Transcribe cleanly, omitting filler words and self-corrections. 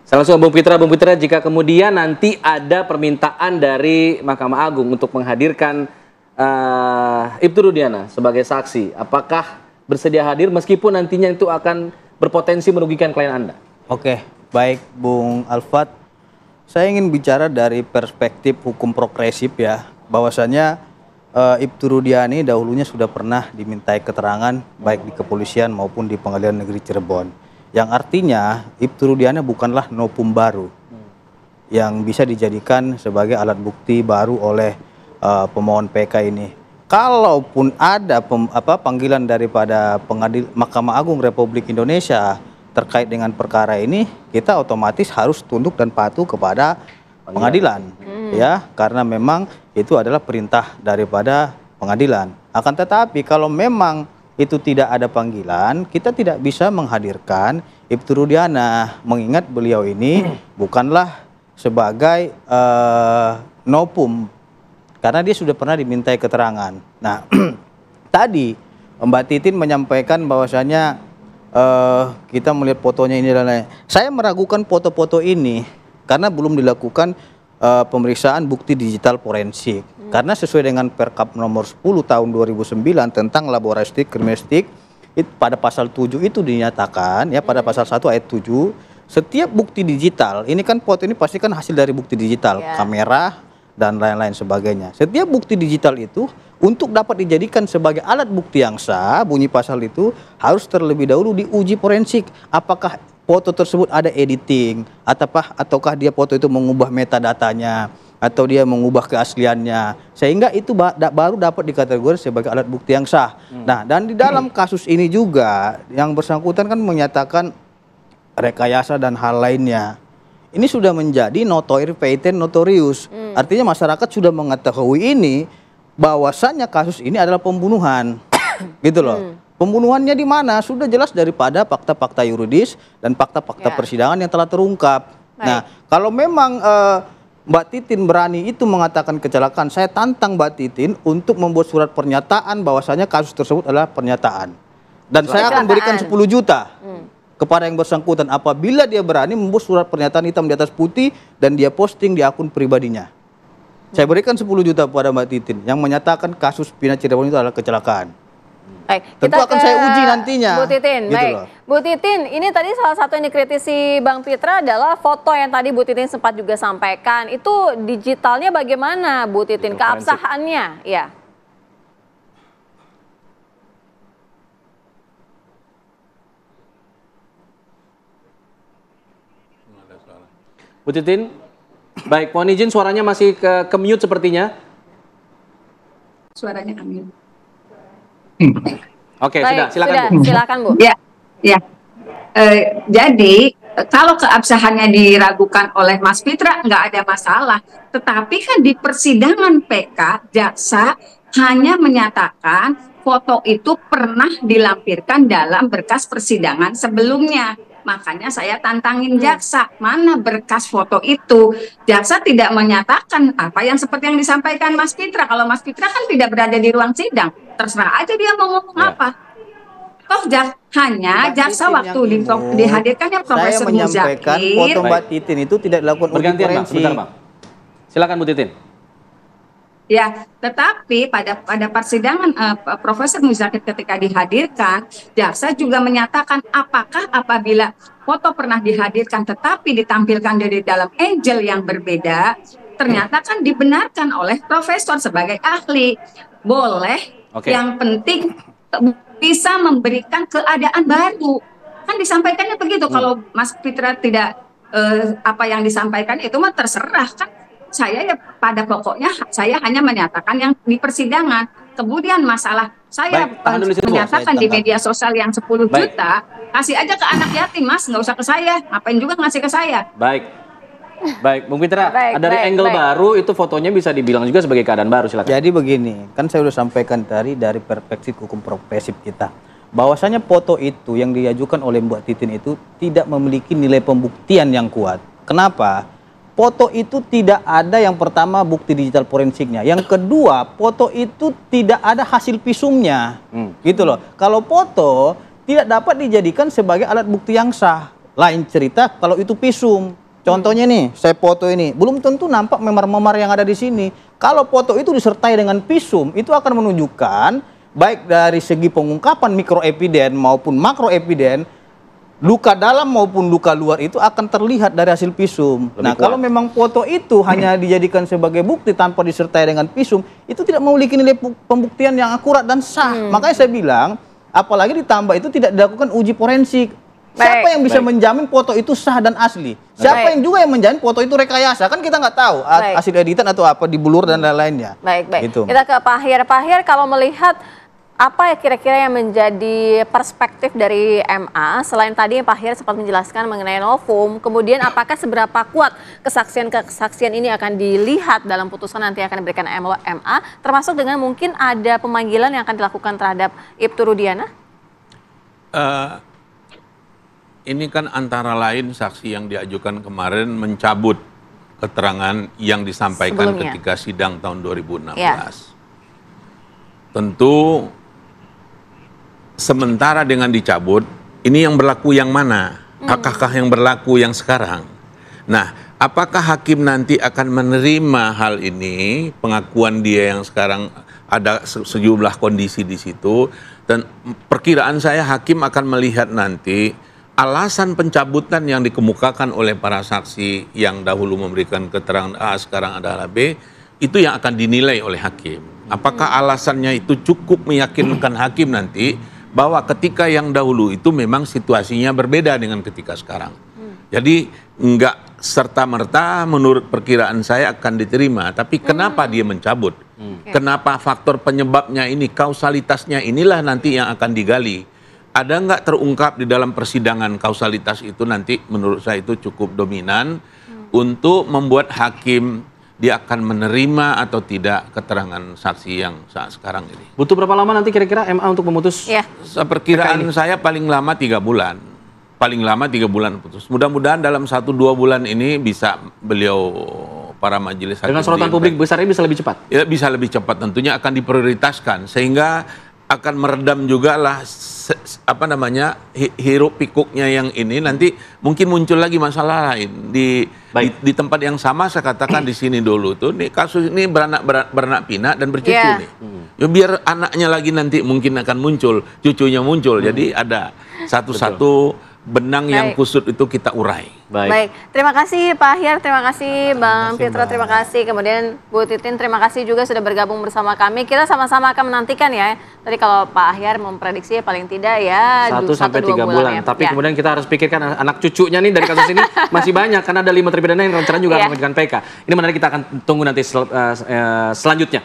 Langsung Bung Pitra, jika kemudian nanti ada permintaan dari Mahkamah Agung untuk menghadirkan Ibtu Rudiana sebagai saksi, apakah bersedia hadir meskipun nantinya itu akan berpotensi merugikan klien Anda? Oke, baik Bung Alfat. Saya ingin bicara dari perspektif hukum progresif ya, bahwasanya Ibtu Rudiana dahulunya sudah pernah dimintai keterangan baik di kepolisian maupun di Pengadilan Negeri Cirebon. Yang artinya Ibtu Rudiana bukanlah novum baru yang bisa dijadikan sebagai alat bukti baru oleh pemohon PK ini. Kalaupun ada panggilan daripada Mahkamah Agung Republik Indonesia terkait dengan perkara ini, kita otomatis harus tunduk dan patuh kepada pengadilan, ya, karena memang itu adalah perintah daripada pengadilan. Akan tetapi kalau memang itu tidak ada panggilan, kita tidak bisa menghadirkan Ibtu Rudiana, mengingat beliau ini bukanlah sebagai novum, karena dia sudah pernah dimintai keterangan. Nah, tadi Mbak Titin menyampaikan bahwasanya kita melihat fotonya ini dan lain. Saya meragukan foto-foto ini karena belum dilakukan pemeriksaan bukti digital forensik. Karena sesuai dengan Perkap nomor 10 tahun 2009 tentang laboratorium kriminalistik, pada pasal 7 itu dinyatakan ya, pada pasal 1 ayat 7, setiap bukti digital, ini kan foto ini pasti kan hasil dari bukti digital, kamera dan lain-lain sebagainya. Setiap bukti digital itu untuk dapat dijadikan sebagai alat bukti yang sah, bunyi pasal itu harus terlebih dahulu diuji forensik. Apakah foto tersebut ada editing, ataukah dia foto itu mengubah metadatanya, atau dia mengubah keasliannya, sehingga itu baru dapat dikategorikan sebagai alat bukti yang sah. Nah, dan di dalam kasus ini juga yang bersangkutan kan menyatakan rekayasa dan hal lainnya. Ini sudah menjadi notorious. Artinya masyarakat sudah mengetahui ini, bahwasannya kasus ini adalah pembunuhan. Gitu loh. Pembunuhannya di mana? Sudah jelas daripada fakta-fakta yuridis dan fakta-fakta persidangan yang telah terungkap. Nah, kalau memang Mbak Titin berani itu mengatakan kecelakaan, saya tantang Mbak Titin untuk membuat surat pernyataan bahwasanya kasus tersebut adalah pernyataan. Dan saya akan berikan 10 juta kepada yang bersangkutan apabila dia berani membuat surat pernyataan hitam di atas putih dan dia posting di akun pribadinya. Saya berikan 10 juta kepada Mbak Titin yang menyatakan kasus Pina Cirebon itu adalah kecelakaan. Baik, tentu akan saya uji nantinya. Bu Titin, gitu baik. Loh. Bu Titin, ini tadi salah satu yang dikritisi Bang Pitra adalah foto yang tadi Bu Titin sempat juga sampaikan. Itu digitalnya bagaimana, Bu Titin? Keabsahannya, ya. Bu Titin, baik, mohon izin suaranya masih ke mute sepertinya. Suaranya kami. Oke, baik, silakan Bu. Silakan Bu. Ya. Jadi kalau keabsahannya diragukan oleh Mas Pitra nggak ada masalah. Tetapi kan di persidangan PK, jaksa hanya menyatakan foto itu pernah dilampirkan dalam berkas persidangan sebelumnya. Makanya saya tantangin jaksa, mana berkas foto itu. Jaksa tidak menyatakan apa yang seperti yang disampaikan Mas Pitra. Kalau Mas Pitra kan tidak berada di ruang sidang, terserah aja dia mau ngomong apa. Toh hanya jaksa waktu dihadirkannya Profesor Muzakir. Saya menyampaikan foto Mbak Titin itu tidak dilakukan uji forensik. Bentar, Bang. Silakan Bu Titin. Ya, tetapi pada persidangan Profesor Muzakir ketika dihadirkan, jaksa juga menyatakan apakah apabila foto pernah dihadirkan tetapi ditampilkan dari dalam angle yang berbeda, ternyata kan dibenarkan oleh profesor sebagai ahli. Boleh, yang penting bisa memberikan keadaan baru. Kan disampaikannya begitu. Kalau Mas Pitra tidak apa yang disampaikan itu mah terserah kan. Saya ya pada pokoknya saya hanya menyatakan yang di persidangan. Kemudian masalah saya menyatakan di media sosial yang 10 juta, kasih aja ke anak yatim Mas, nggak usah ke saya. Ngapain juga ngasih ke saya? Baik, Bung Pitra, dari angle baru itu fotonya bisa dibilang juga sebagai keadaan baru, silakan. Jadi begini, kan saya sudah sampaikan tadi dari perspektif hukum progresif kita, bahwasanya foto itu yang diajukan oleh Mbak Titin itu tidak memiliki nilai pembuktian yang kuat. Kenapa? Foto itu tidak ada yang pertama bukti digital forensiknya. Yang kedua, foto itu tidak ada hasil visumnya. Gitu loh. Kalau foto tidak dapat dijadikan sebagai alat bukti yang sah. Lain cerita kalau itu visum. Contohnya nih, saya foto ini, belum tentu nampak memar-memar yang ada di sini. Kalau foto itu disertai dengan visum, itu akan menunjukkan baik dari segi pengungkapan mikroepiden maupun makroepiden, luka dalam maupun luka luar itu akan terlihat dari hasil visum. Nah, kalau memang foto itu hanya dijadikan sebagai bukti tanpa disertai dengan visum, itu tidak memiliki nilai pembuktian yang akurat dan sah. Makanya saya bilang, apalagi ditambah itu tidak dilakukan uji forensik. Siapa yang bisa menjamin foto itu sah dan asli? Siapa yang juga yang menjamin foto itu rekayasa? Kan kita nggak tahu hasil editan atau apa dibulur dan lain-lainnya. Baik. Gitu. Kita ke Pak Ahyar. Pak Ahyar, kalau melihat apa ya kira-kira yang menjadi perspektif dari MA selain tadi yang Pak Ahyar sempat menjelaskan mengenai novum, kemudian apakah seberapa kuat kesaksian ini akan dilihat dalam putusan nanti akan diberikan MA, termasuk dengan mungkin ada pemanggilan yang akan dilakukan terhadap Ibtu Rudiana? Ini kan antara lain saksi yang diajukan kemarin mencabut keterangan yang disampaikan sebelumnya ketika sidang tahun 2016. Ya. Tentu sementara dengan dicabut, ini yang berlaku yang mana? Apakah yang berlaku yang sekarang? Nah, apakah hakim nanti akan menerima hal ini, pengakuan dia yang sekarang ada sejumlah kondisi di situ, dan perkiraan saya hakim akan melihat nanti alasan pencabutan yang dikemukakan oleh para saksi yang dahulu memberikan keterangan A, sekarang adalah B, itu yang akan dinilai oleh hakim. Apakah alasannya itu cukup meyakinkan hakim nanti bahwa ketika yang dahulu itu memang situasinya berbeda dengan ketika sekarang. Jadi enggak serta-merta menurut perkiraan saya akan diterima, tapi kenapa dia mencabut? Kenapa faktor penyebabnya ini, kausalitasnya inilah nanti yang akan digali. Ada nggak terungkap di dalam persidangan kausalitas itu nanti menurut saya itu cukup dominan untuk membuat hakim dia akan menerima atau tidak keterangan saksi yang saat sekarang ini. Butuh berapa lama nanti kira-kira MA untuk memutus? Perkiraan saya paling lama 3 bulan. Paling lama 3 bulan putus. Mudah-mudahan dalam 1-2 bulan ini bisa beliau para majelis hakim. Dengan sorotan publik besar ini bisa lebih cepat? Ya, bisa lebih cepat, tentunya akan diprioritaskan sehingga akan meredam juga lah hiruk pikuknya yang ini, nanti mungkin muncul lagi masalah lain di tempat yang sama. Saya katakan di sini dulu tuh nih, kasus ini beranak pinak dan bercucu nih. Ya biar anaknya lagi nanti mungkin akan muncul, cucunya muncul. Jadi ada satu-satu benang yang kusut itu kita urai. Baik. Terima kasih Pak Ahyar, terima kasih Bang Pitra, terima kasih. Kemudian Bu Titin, terima kasih juga sudah bergabung bersama kami. Kita sama-sama akan menantikan ya. Tadi kalau Pak Ahyar memprediksi paling tidak ya 1-3 bulan. Tapi kemudian kita harus pikirkan anak cucunya nih dari kasus ini masih banyak karena ada 5 terpidana yang rencananya juga akan mengajukan PK. Ini menarik, kita akan tunggu nanti selanjutnya.